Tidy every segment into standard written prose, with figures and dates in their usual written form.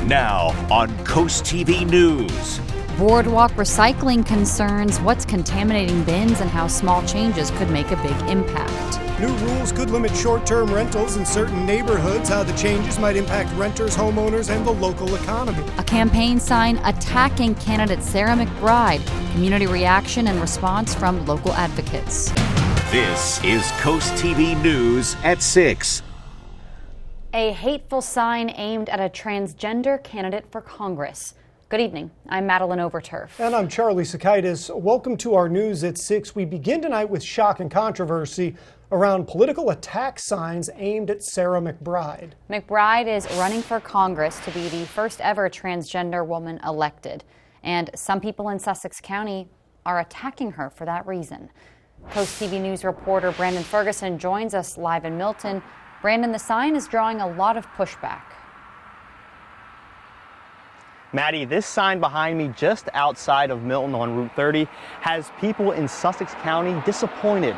Now on CoastTV News. Boardwalk recycling concerns, what's contaminating bins, and how small changes could make a big impact. New rules could limit short-term rentals in certain neighborhoods, how the changes might impact renters, homeowners, and the local economy. A campaign sign attacking candidate Sarah McBride. Community reaction and response from local advocates. This is CoastTV News at 6. A hateful sign aimed at a transgender candidate for Congress. Good evening. I'm Madeline Overturf. And I'm Charlie Sakaitis. Welcome to our News at 6. We begin tonight with shock and controversy around political attack signs aimed at Sarah McBride. McBride is running for Congress to be the first ever transgender woman elected. And some people in Sussex County are attacking her for that reason. Coast TV News reporter Brandon Ferguson joins us live in Milton. Brandon, the sign is drawing a lot of pushback. Maddie, this sign behind me just outside of Milton on Route 30 has people in Sussex County disappointed.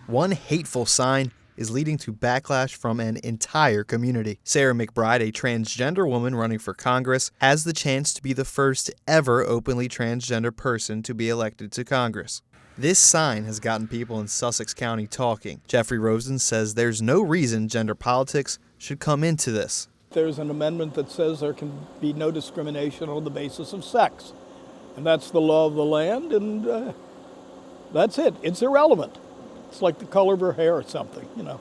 One hateful sign is leading to backlash from an entire community. Sarah McBride, a transgender woman running for Congress, has the chance to be the first ever openly transgender person to be elected to Congress. This sign has gotten people in Sussex County talking. Jeffrey Rosen says there's no reason gender politics should come into this. There's an amendment that says there can be no discrimination on the basis of sex. And that's the law of the land, and that's it. It's irrelevant. It's like the color of her hair or something, you know.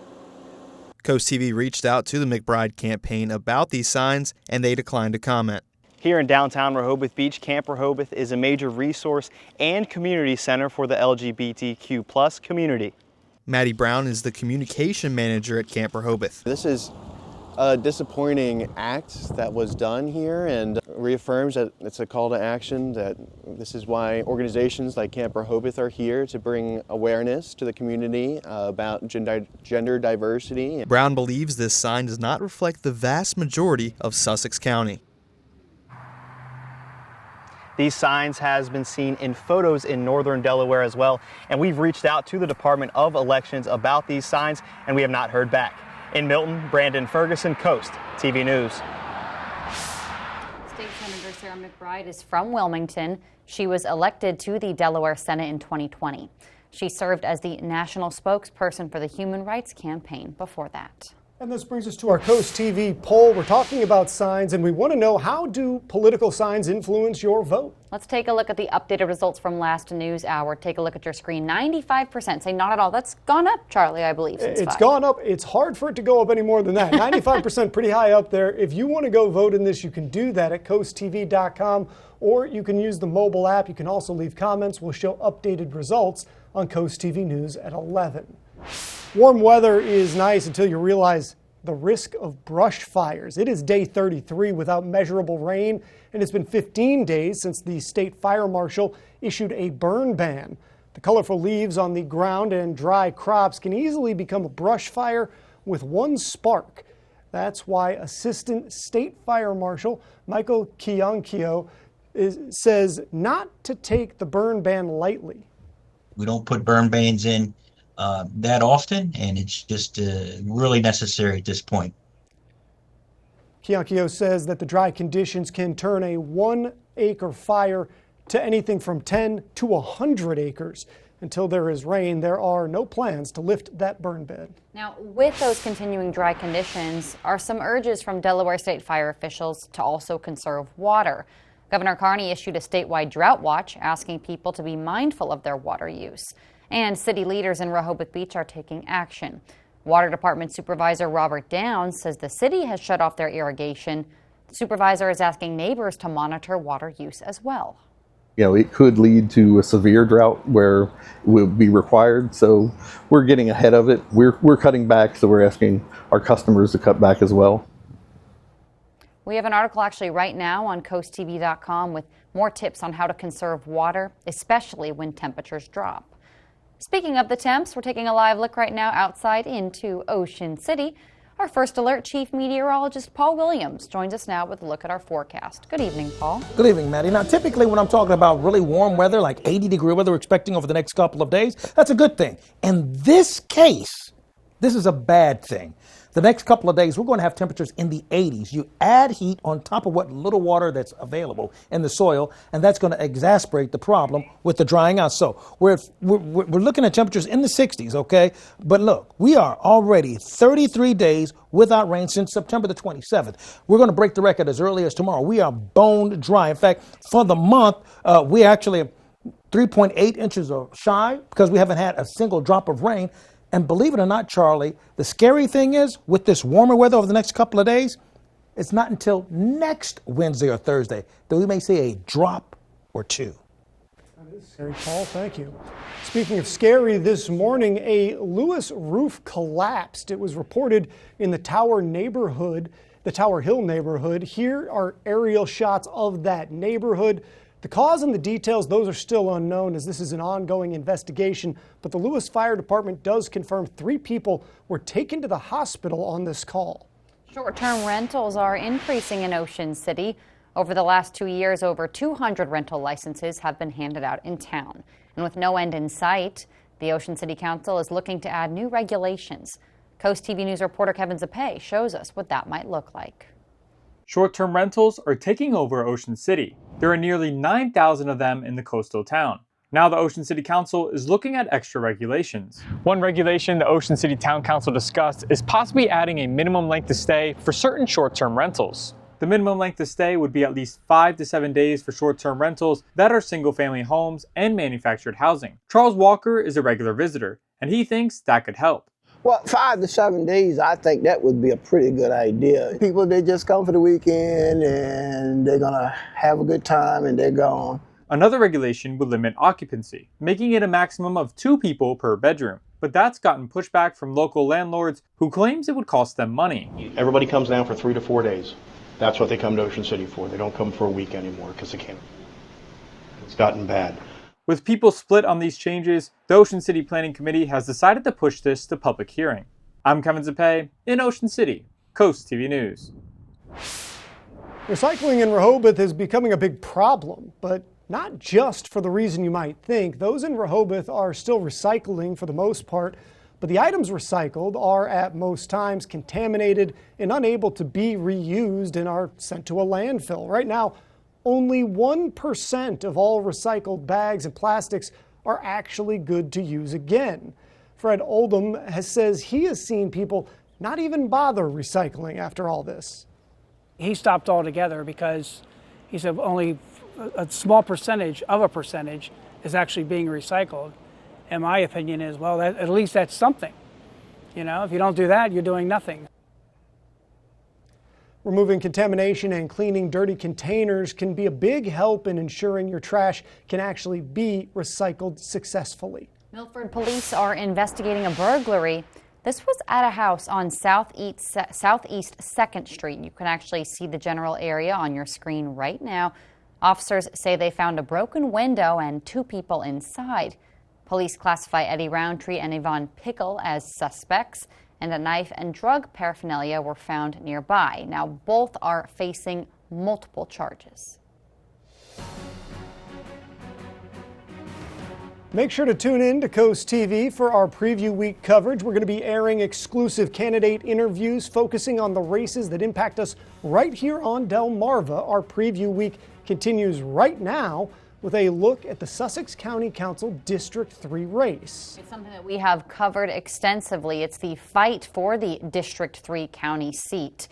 Coast TV reached out to the McBride campaign about these signs, and they declined to comment. Here in downtown Rehoboth Beach, Camp Rehoboth is a major resource and community center for the LGBTQ+ community. Maddie Brown is the communication manager at Camp Rehoboth. This is a disappointing act that was done here and reaffirms that it's a call to action, that this is why organizations like Camp Rehoboth are here, to bring awareness to the community about gender diversity. Brown believes this sign does not reflect the vast majority of Sussex County. These signs has been seen in photos in northern Delaware as well, and we've reached out to the Department of Elections about these signs, and we have not heard back. In Milton, Brandon Ferguson, Coast TV News. State Senator Sarah McBride is from Wilmington. She was elected to the Delaware Senate in 2020. She served as the national spokesperson for the Human Rights Campaign before that. And this brings us to our Coast TV poll. We're talking about signs, and we want to know, how do political signs influence your vote? Let's take a look at the updated results from last news hour. Take a look at your screen. 95% say not at all. That's gone up, Charlie, I believe, since It's 5. gone up. It's hard for it to go up any more than that. 95% pretty high up there. If you want to go vote in this, you can do that at coasttv.com, or you can use the mobile app. You can also leave comments. We'll show updated results on Coast TV News at 11. Warm weather is nice until you realize the risk of brush fires. It is day 33 without measurable rain, and it's been 15 days since the state fire marshal issued a burn ban. The colorful leaves on the ground and dry crops can easily become a brush fire with one spark. That's why Assistant State Fire Marshal Michael Kiankio says not to take the burn ban lightly. We don't put burn bans in that often, and it's just really necessary at this point. Kiankio says that the dry conditions can turn a 1-acre fire to anything from 10 to 100 acres. Until there is rain, there are no plans to lift that burn ban. Now, with those continuing dry conditions are some urges from Delaware state fire officials to also conserve water. Governor Carney issued a statewide drought watch asking people to be mindful of their water use. And city leaders in Rehoboth Beach are taking action. Water Department Supervisor Robert Downs says the city has shut off their irrigation. The supervisor is asking neighbors to monitor water use as well. You know, it could lead to a severe drought where it would be required. So we're getting ahead of it. We're cutting back, so we're asking our customers to cut back as well. We have an article actually right now on coasttv.com with more tips on how to conserve water, especially when temperatures drop. Speaking of the temps, we're taking a live look right now outside into Ocean City. Our First Alert Chief Meteorologist Paul Williams joins us now with a look at our forecast. Good evening, Paul. Good evening, Maddie. Now, typically when I'm talking about really warm weather, like 80-degree weather we're expecting over the next couple of days, that's a good thing. In this case, this is a bad thing. the next couple of days, we're going to have temperatures in the 80s. You add heat on top of what little water that's available in the soil, and that's going to exacerbate the problem with the drying out. So we're looking at temperatures in the 60s, okay? But look, we are already 33 days without rain since September the 27th. We're going to break the record as early as tomorrow. We are bone dry. In fact, for the month, we actually 3.8 inches are shy because we haven't had a single drop of rain. And believe it or not, Charlie, the scary thing is with this warmer weather over the next couple of days, it's not until next Wednesday or Thursday that we may see a drop or two. That is scary, Paul. Thank you. Speaking of scary, this morning a Lewis roof collapsed. It was reported in the Tower neighborhood, the Tower Hill neighborhood. Here are aerial shots of that neighborhood. The cause and the details, those are still unknown as this is an ongoing investigation, but the Lewis Fire Department does confirm 3 people were taken to the hospital on this call. Short-term rentals are increasing in Ocean City. Over the last 2 years, over 200 rental licenses have been handed out in town. And with no end in sight, the Ocean City Council is looking to add new regulations. CoastTV News reporter Kevin Zapay shows us what that might look like. Short-term rentals are taking over Ocean City. There are nearly 9,000 of them in the coastal town. Now the Ocean City Council is looking at extra regulations. One regulation the Ocean City Town Council discussed is possibly adding a minimum length of stay for certain short-term rentals. The minimum length of stay would be at least 5 to 7 days for short-term rentals that are single-family homes and manufactured housing. Charles Walker is a regular visitor, and he thinks that could help. Well, 5 to 7 days, I think that would be a pretty good idea. People, they just come for the weekend and they're gonna have a good time and they're gone. Another regulation would limit occupancy, making it a maximum of 2 people per bedroom. But that's gotten pushback from local landlords who claims it would cost them money. Everybody comes down for 3 to 4 days. That's what they come to Ocean City for. They don't come for a week anymore because they can't. It's gotten bad. With people split on these changes, the Ocean City Planning Committee has decided to push this to public hearing. I'm Kevin Zapay in Ocean City, CoastTV News. Recycling in Rehoboth is becoming a big problem, but not just for the reason you might think. Those in Rehoboth are still recycling for the most part, but the items recycled are at most times contaminated and unable to be reused and are sent to a landfill. Right now, only 1% of all recycled bags and plastics are actually good to use again. Fred Oldham says he has seen people not even bother recycling after all this. He stopped altogether because he said only a small percentage of a percentage is actually being recycled. And my opinion is, well, at least that's something. You know, if you don't do that, you're doing nothing. Removing contamination and cleaning dirty containers can be a big help in ensuring your trash can actually be recycled successfully. Milford police are investigating a burglary. This was at a house on Southeast 2nd Street. You can actually see the general area on your screen right now. Officers say they found a broken window and 2 people inside. Police classify Eddie Roundtree and Yvonne Pickle as suspects, and a knife and drug paraphernalia were found nearby. Now, both are facing multiple charges. Make sure to tune in to Coast TV for our preview week coverage. We're going to be airing exclusive candidate interviews focusing on the races that impact us right here on Delmarva. Our preview week continues right now with a look at the Sussex County Council District 3 race. It's something that we have covered extensively. It's the fight for the District 3 county seat,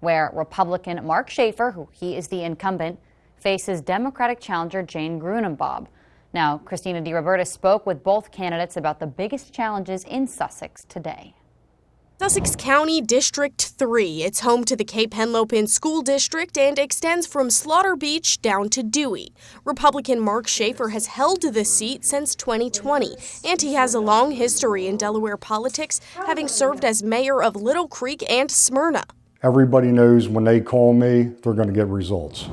where Republican Mark Schaefer, who he is the incumbent, faces Democratic challenger Jane Grunenbaum. Now, Christina DiRoberta spoke with both candidates about the biggest challenges in Sussex today. Sussex County District 3. It's home to the Cape Henlopen School District and extends from Slaughter Beach down to Dewey. Republican Mark Schaefer has held this seat since 2020, and he has a long history in Delaware politics, having served as mayor of Little Creek and Smyrna. Everybody knows when they call me, they're going to get results.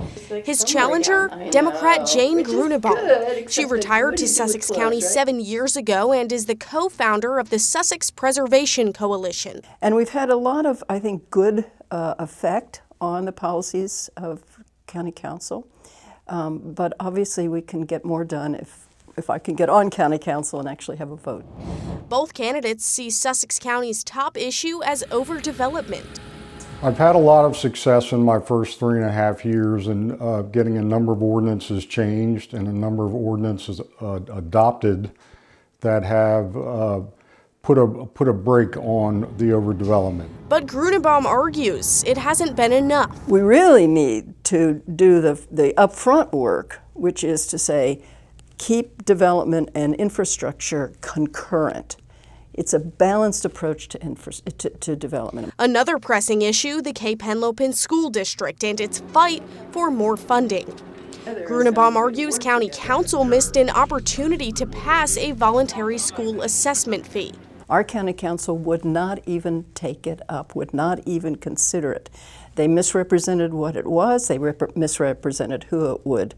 His challenger, Democrat Jane Grunenbaum. She retired to Sussex County 7 years ago and is the co-founder of the Sussex Preservation Coalition. And we've had a lot of, I think, good effect on the policies of County Council. But obviously we can get more done if if I can get on county council and actually have a vote. Both candidates see Sussex County's top issue as overdevelopment. I've had a lot of success in my first 3.5 years in getting a number of ordinances changed and a number of ordinances adopted that have put a brake on the overdevelopment. But Grunenbaum argues it hasn't been enough. We really need to do the upfront work, which is to say, keep development and infrastructure concurrent. It's a balanced approach to development. Another pressing issue, the Cape Henlopen School District and its fight for more funding. Grunenbaum argues County Council missed an opportunity to pass a voluntary school assessment fee. Our county council would not even take it up, would not even consider it. They misrepresented what it was. They misrepresented who it would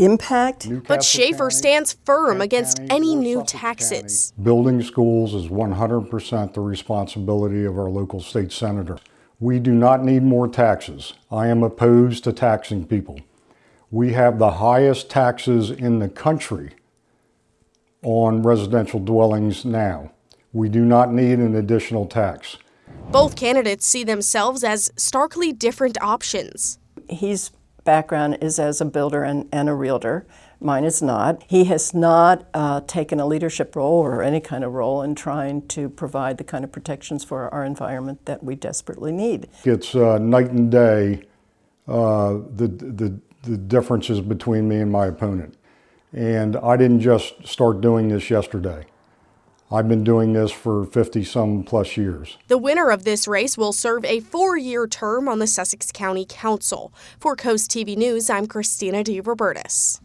impact. But Schaefer stands firm against any new taxes. Building schools is 100% the responsibility of our local state senator. We do not need more taxes. I am opposed to taxing people. We have the highest taxes in the country on residential dwellings now. We do not need an additional tax. Both candidates see themselves as starkly different options. His background is as a builder and a realtor. Mine is not. He has not taken a leadership role or any kind of role in trying to provide the kind of protections for our environment that we desperately need. It's night and day, the differences between me and my opponent. And I didn't just start doing this yesterday. I've been doing this for 50-some plus years. The winner of this race will serve a 4-year term on the Sussex County Council. For Coast TV News, I'm Christina DeRobertis.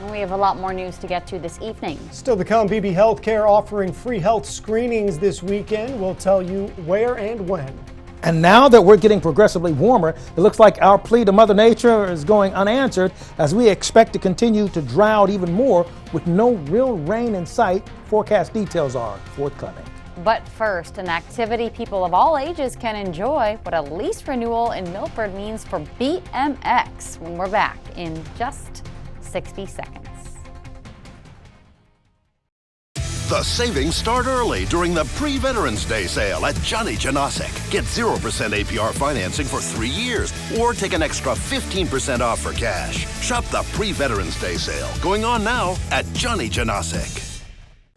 We have a lot more news to get to this evening. Still to come, BB Healthcare offering free health screenings this weekend. We'll tell you where and when. And now that we're getting progressively warmer, it looks like our plea to Mother Nature is going unanswered as we expect to continue to drought even more with no real rain in sight. Forecast details are forthcoming. But first, an activity people of all ages can enjoy, what a lease renewal in Milford means for BMX when we're back in just 60 seconds. The savings start early during the pre-Veterans Day sale at Johnny Janosic. Get 0% APR financing for 3 years or take an extra 15% off for cash. Shop the pre-Veterans Day sale going on now at Johnny Janosic.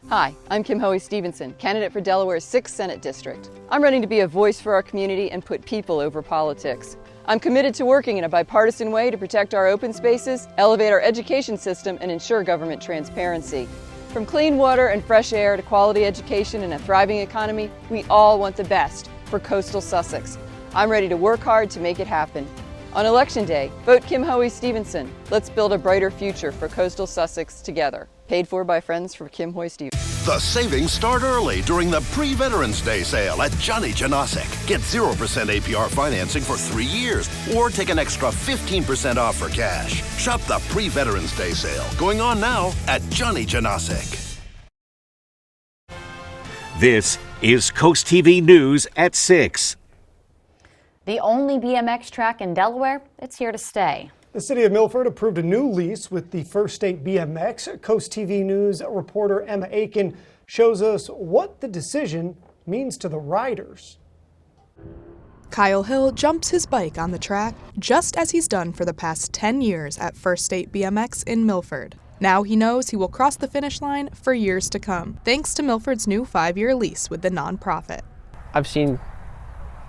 Hi, I'm Kim Hoey-Stevenson, candidate for Delaware's 6th Senate District. I'm running to be a voice for our community and put people over politics. I'm committed to working in a bipartisan way to protect our open spaces, elevate our education system, and ensure government transparency. From clean water and fresh air to quality education and a thriving economy, we all want the best for coastal Sussex. I'm ready to work hard to make it happen. On Election Day, vote Kim Hoey-Stevenson. Let's build a brighter future for coastal Sussex together. Paid for by friends for Kim Hoey-Stevenson. The savings start early during the pre-Veterans Day sale at Johnny Janosic. Get 0% APR financing for 3 years or take an extra 15% off for cash. Shop the pre-Veterans Day sale going on now at Johnny Janosic. This is Coast TV News at 6. The only BMX track in Delaware, it's here to stay. The city of Milford approved a new lease with the First State BMX. Coast TV News reporter Emma Aiken shows us what the decision means to the riders. Kyle Hill jumps his bike on the track just as he's done for the past 10 years at First State BMX in Milford. Now he knows he will cross the finish line for years to come, thanks to Milford's new 5-year lease with the nonprofit. I've seen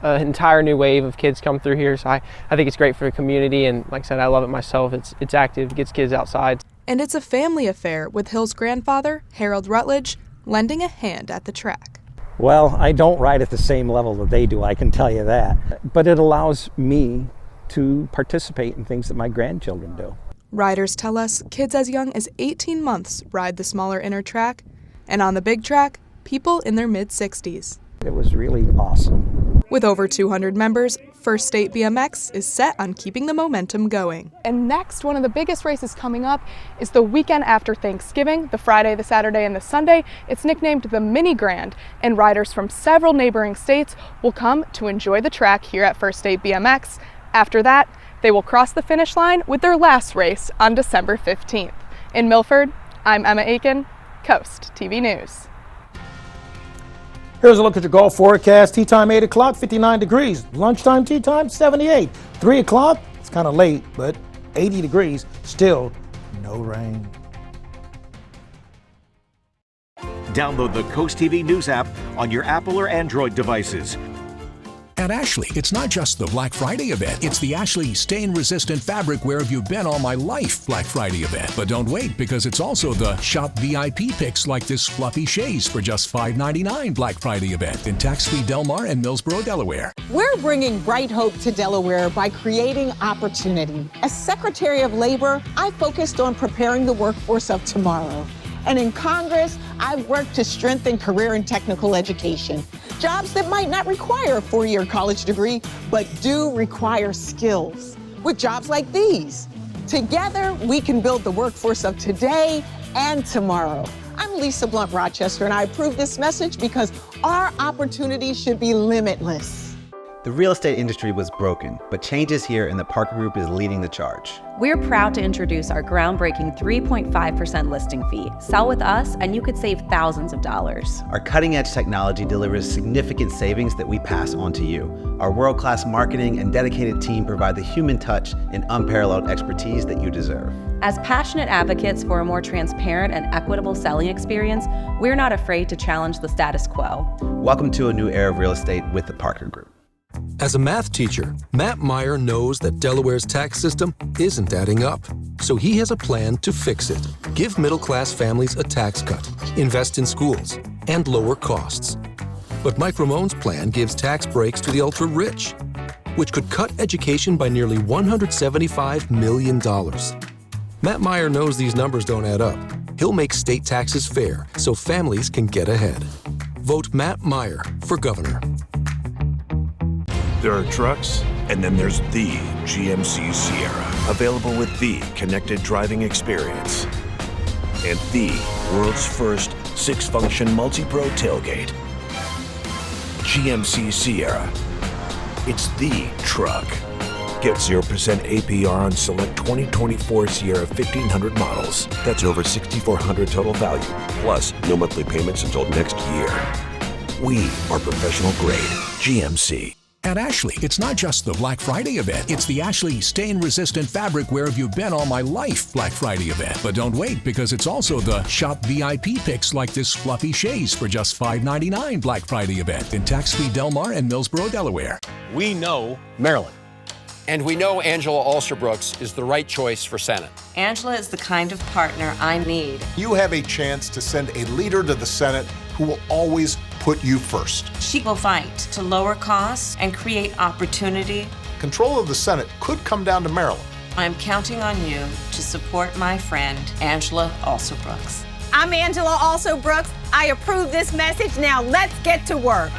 an entire new wave of kids come through here, so I think it's great for the community, and like I said, I love it myself. It's active, gets kids outside. And it's a family affair with Hill's grandfather, Harold Rutledge, lending a hand at the track. Well, I don't ride at the same level that they do, I can tell you that. But it allows me to participate in things that my grandchildren do. Riders tell us kids as young as 18 months ride the smaller inner track, and on the big track, people in their mid-60s. It was really awesome. With over 200 members, First State BMX is set on keeping the momentum going. And next, one of the biggest races coming up is the weekend after Thanksgiving, the Friday, the Saturday, and the Sunday. It's nicknamed the Mini Grand, and riders from several neighboring states will come to enjoy the track here at First State BMX. After that, they will cross the finish line with their last race on December 15th. In Milford, I'm Emma Aiken, Coast TV News. Here's a look at your golf forecast. Tee time 8 o'clock, 59 degrees. Lunchtime tee time, 78. 3 o'clock, it's kind of late, but 80 degrees. Still no rain. Download the Coast TV News app on your Apple or Android devices. At Ashley, it's not just the Black Friday event. It's the Ashley Stain-Resistant Fabric Where Have You Been All My Life Black Friday event. But don't wait, because it's also the Shop VIP picks like this fluffy chaise for just $5.99 Black Friday event in tax-free Del Mar and Millsboro, Delaware. We're bringing bright hope to Delaware by creating opportunity. As Secretary of Labor, I focused on preparing the workforce of tomorrow. And in Congress, I've worked to strengthen career and technical education. Jobs that might not require a four-year college degree, but do require skills. With jobs like these, together we can build the workforce of today and tomorrow. I'm Lisa Blunt Rochester, and I approve this message because our opportunities should be limitless. The real estate industry was broken, but change is here and the Parker Group is leading the charge. We're proud to introduce our groundbreaking 3.5% listing fee. Sell with us and you could save thousands of dollars. Our cutting-edge technology delivers significant savings that we pass on to you. Our world-class marketing and dedicated team provide the human touch and unparalleled expertise that you deserve. As passionate advocates for a more transparent and equitable selling experience, we're not afraid to challenge the status quo. Welcome to a new era of real estate with the Parker Group. As a math teacher, Matt Meyer knows that Delaware's tax system isn't adding up. So he has a plan to fix it. Give middle-class families a tax cut, invest in schools, and lower costs. But Mike Ramone's plan gives tax breaks to the ultra-rich, which could cut education by nearly $175 million. Matt Meyer knows these numbers don't add up. He'll make state taxes fair so families can get ahead. Vote Matt Meyer for governor. There are trucks, and then there's the GMC Sierra, available with the connected driving experience and the world's first 6-function multi-pro tailgate. GMC Sierra. It's the truck. Get 0% APR on select 2024 Sierra 1500 models. That's over $6,400 total value, plus no monthly payments until next year. We are professional grade GMC. At Ashley, it's not just the Black Friday event. It's the Ashley Stain-Resistant Fabric Where Have You Been All My Life Black Friday event. But don't wait, because it's also the Shop VIP picks like this fluffy chaise for just $5.99 Black Friday event in tax-free Del Mar and Millsboro, Delaware. We know Maryland. And we know Angela Alsterbrooks is the right choice for Senate. Angela is the kind of partner I need. You have a chance to send a leader to the Senate who will always put you first. She will fight to lower costs and create opportunity. Control of the Senate could come down to Maryland. I'm counting on you to support my friend, Angela Alsterbrooks. I'm Angela Alsterbrooks. I approve this message. Now let's get to work.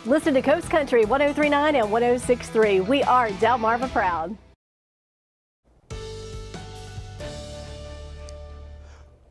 Listen to Coast Country 103.9 and 106.3. We are Delmarva proud.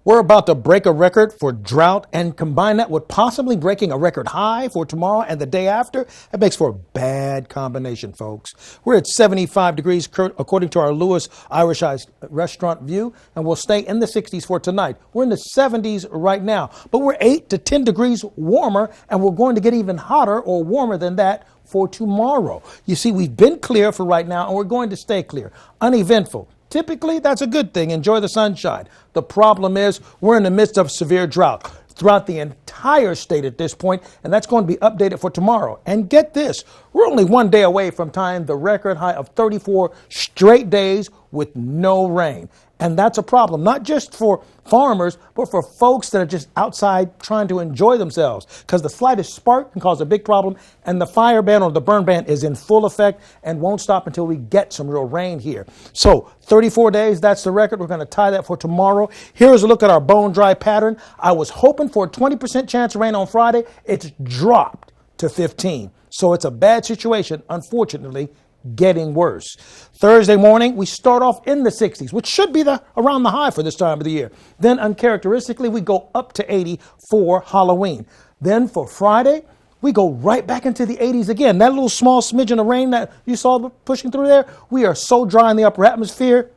We're about to break a record for drought and combine that with possibly breaking a record high for tomorrow and the day after. That makes for a bad combination, folks. We're at 75 degrees according to our Lewis Irish Restaurant view, and we'll stay in the 60s for tonight. We're in the 70s right now, but we're 8 to 10 degrees warmer, and we're going to get even hotter or warmer than that for tomorrow. You see, we've been clear for right now, and we're going to stay clear. Uneventful. Typically, that's a good thing. Enjoy the sunshine. The problem is we're in the midst of severe drought throughout the entire state at this point, and that's going to be updated for tomorrow. And get this, we're only one day away from tying the record high of 34 straight days with no rain. And that's a problem, not just for farmers, but for folks that are just outside trying to enjoy themselves. Because the slightest spark can cause a big problem, and the fire ban or the burn ban is in full effect and won't stop until we get some real rain here. So 34 days, that's the record. We're going to tie that for tomorrow. Here's a look at our bone dry pattern. I was hoping for a 20% chance of rain on Friday. It's dropped to 15. So it's a bad situation, unfortunately, getting worse. Thursday morning, we start off in the 60s, which should be around the high for this time of the year. Then uncharacteristically, we go up to 80 for Halloween. Then for Friday, we go right back into the 80s again. That little small smidgen of rain that you saw pushing through there, we are so dry in the upper atmosphere,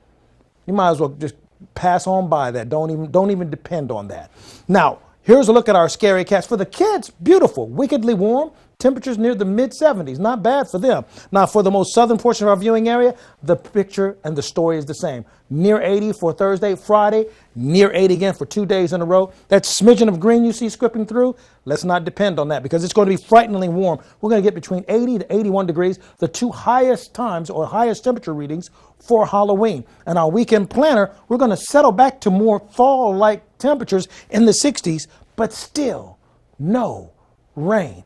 you might as well just pass on by that. Don't even depend on that. Now, here's a look at our scary cats. For the kids, beautiful, wickedly warm. Temperatures near the mid-70s, not bad for them. Now, for the most southern portion of our viewing area, the picture and the story is the same. Near 80 for Thursday, Friday, near 80 again for 2 days in a row. That smidgen of green you see scripting through, let's not depend on that because it's going to be frighteningly warm. We're going to get between 80 to 81 degrees, the two highest times or highest temperature readings for Halloween. And our weekend planner, we're going to settle back to more fall-like temperatures in the 60s, but still no rain.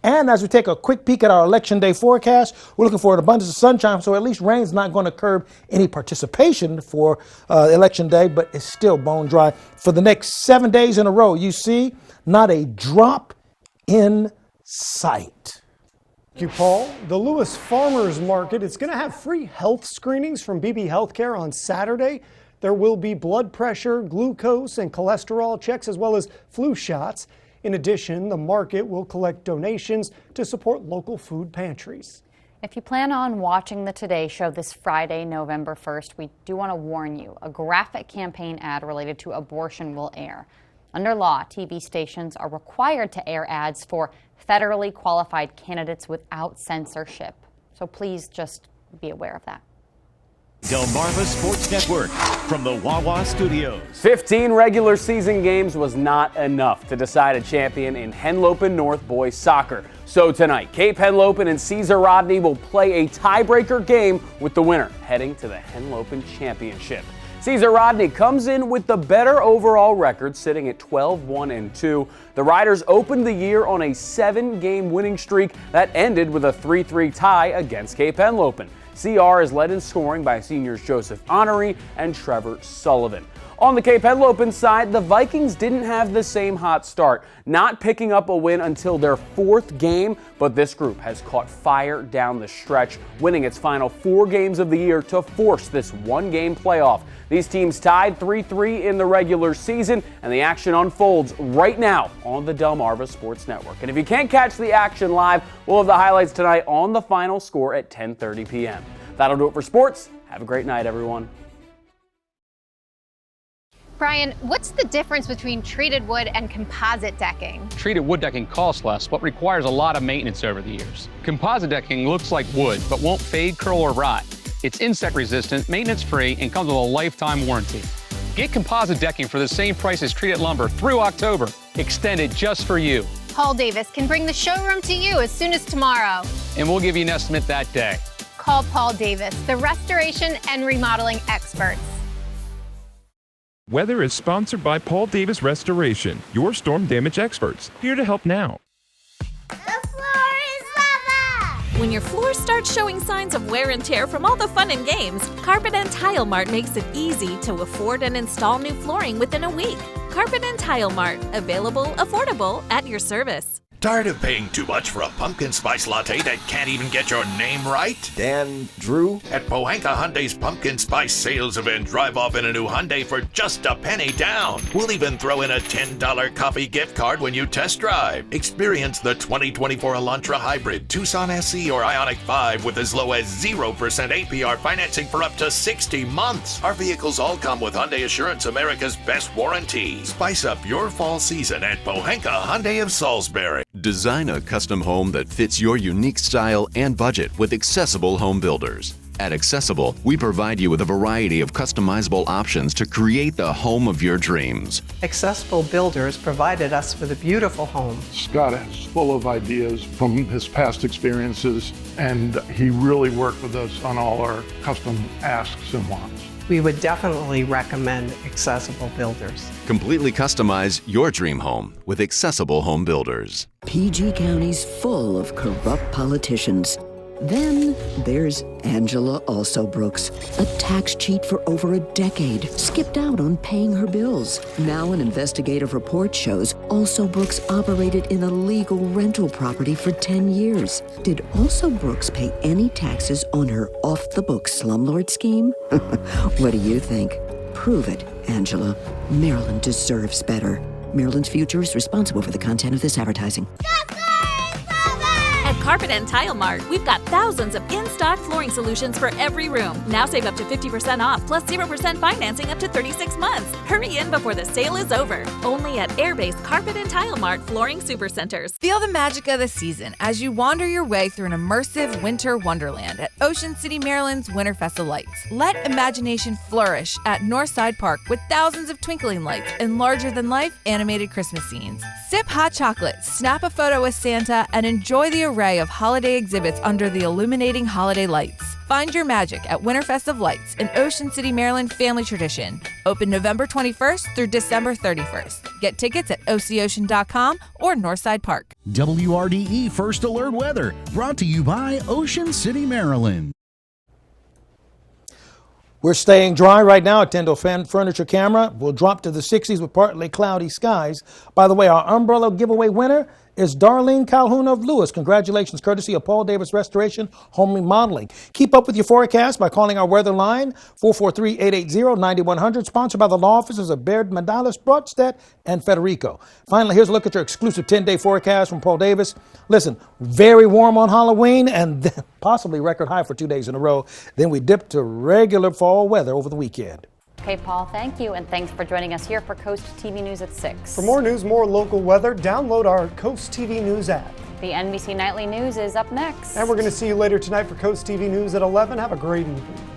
And as we take a quick peek at our Election Day forecast, we're looking for an abundance of sunshine, so at least rain's not going to curb any participation for Election Day, but it's still bone dry. For the next 7 days in a row, you see, not a drop in sight. Thank you, Paul. The Lewis Farmers Market is going to have free health screenings from BB Healthcare on Saturday. There will be blood pressure, glucose, and cholesterol checks, as well as flu shots. In addition, the market will collect donations to support local food pantries. If you plan on watching the Today Show this Friday, November 1st, we do want to warn you, a graphic campaign ad related to abortion will air. Under law, TV stations are required to air ads for federally qualified candidates without censorship. So please just be aware of that. Delmarva Sports Network from the Wawa Studios. 15 regular season games was not enough to decide a champion in Henlopen North boys soccer. So tonight, Cape Henlopen and Caesar Rodney will play a tiebreaker game with the winner heading to the Henlopen Championship. Caesar Rodney comes in with the better overall record, sitting at 12-1-2. The Riders opened the year on a 7-game winning streak that ended with a 3-3 tie against Cape Henlopen. CR is led in scoring by seniors Joseph Honoré and Trevor Sullivan. On the Cape Henlopen side, the Vikings didn't have the same hot start, not picking up a win until their 4th game, but this group has caught fire down the stretch, winning its final 4 games of the year to force this 1-game playoff. These teams tied 3-3 in the regular season, and the action unfolds right now on the Delmarva Sports Network. And if you can't catch the action live, we'll have the highlights tonight on the final score at 10:30 p.m. That'll do it for sports. Have a great night, everyone. Brian, what's the difference between treated wood and composite decking? Treated wood decking costs less, but requires a lot of maintenance over the years. Composite decking looks like wood, but won't fade, curl, or rot. It's insect resistant, maintenance free, and comes with a lifetime warranty. Get composite decking for the same price as treated lumber through October, extended just for you. Paul Davis can bring the showroom to you as soon as tomorrow. And we'll give you an estimate that day. Call Paul Davis, the restoration and remodeling experts. Weather is sponsored by Paul Davis Restoration, your storm damage experts, here to help now. When your floor starts showing signs of wear and tear from all the fun and games, Carpet & Tile Mart makes it easy to afford and install new flooring within a week. Carpet & Tile Mart, available, affordable, at your service. Tired of paying too much for a pumpkin spice latte that can't even get your name right? Dan, Drew? At Pohanka Hyundai's Pumpkin Spice Sales Event, drive off in a new Hyundai for just a penny down. We'll even throw in a $10 coffee gift card when you test drive. Experience the 2024 Elantra Hybrid, Tucson SE, or Ioniq 5 with as low as 0% APR financing for up to 60 months. Our vehicles all come with Hyundai Assurance, America's best warranty. Spice up your fall season at Pohanka Hyundai of Salisbury. Design a custom home that fits your unique style and budget with Accessible Home Builders. At Accessible, we provide you with a variety of customizable options to create the home of your dreams. Accessible Builders provided us with a beautiful home. Scott is full of ideas from his past experiences, and he really worked with us on all our custom asks and wants. We would definitely recommend Accessible Builders. Completely customize your dream home with Accessible Home Builders. PG County's full of corrupt politicians. Then there's Angela Alsobrooks, a tax cheat for over a decade, skipped out on paying her bills. Now an investigative report shows Alsobrooks operated in a legal rental property for 10 years. Did Alsobrooks pay any taxes on her off-the-books slumlord scheme? What do you think? Prove it, Angela. Maryland deserves better. Maryland's Future is responsible for the content of this advertising. At Carpet and Tile Mart, we've got thousands of in-stock flooring solutions for every room. Now save up to 50% off plus 0% financing up to 36 months. Hurry in before the sale is over. Only at Airbase Carpet and Tile Mart Flooring Supercenters. Feel the magic of the season as you wander your way through an immersive winter wonderland at Ocean City, Maryland's Winterfest of Lights. Let imagination flourish at Northside Park with thousands of twinkling lights and larger-than-life animated Christmas scenes. Sip hot chocolate, snap a photo with Santa, and enjoy the array of holiday exhibits under the illuminating holiday lights. Find your magic at Winterfest of Lights, an Ocean City, Maryland family tradition. Open November 21st through December 31st. Get tickets at OCOcean.com or Northside Park. WRDE First Alert Weather, brought to you by Ocean City, Maryland. We're staying dry right now at Tyndall Furniture Camera. We'll drop to the 60s with partly cloudy skies. By the way, our umbrella giveaway winner is Darlene Calhoun of Lewis. Congratulations, courtesy of Paul Davis Restoration Home Remodeling. Keep up with your forecast by calling our weather line, 443-880-9100, sponsored by the law offices of Baird, Medallis, Broadstedt, and Federico. Finally, here's a look at your exclusive 10-day forecast from Paul Davis. Listen, very warm on Halloween and then possibly record high for 2 days in a row. Then we dip to regular fall weather over the weekend. Okay, Paul, thank you, and thanks for joining us here for Coast TV News at 6. For more news, more local weather, download our Coast TV News app. The NBC Nightly News is up next. And we're going to see you later tonight for Coast TV News at 11. Have a great evening.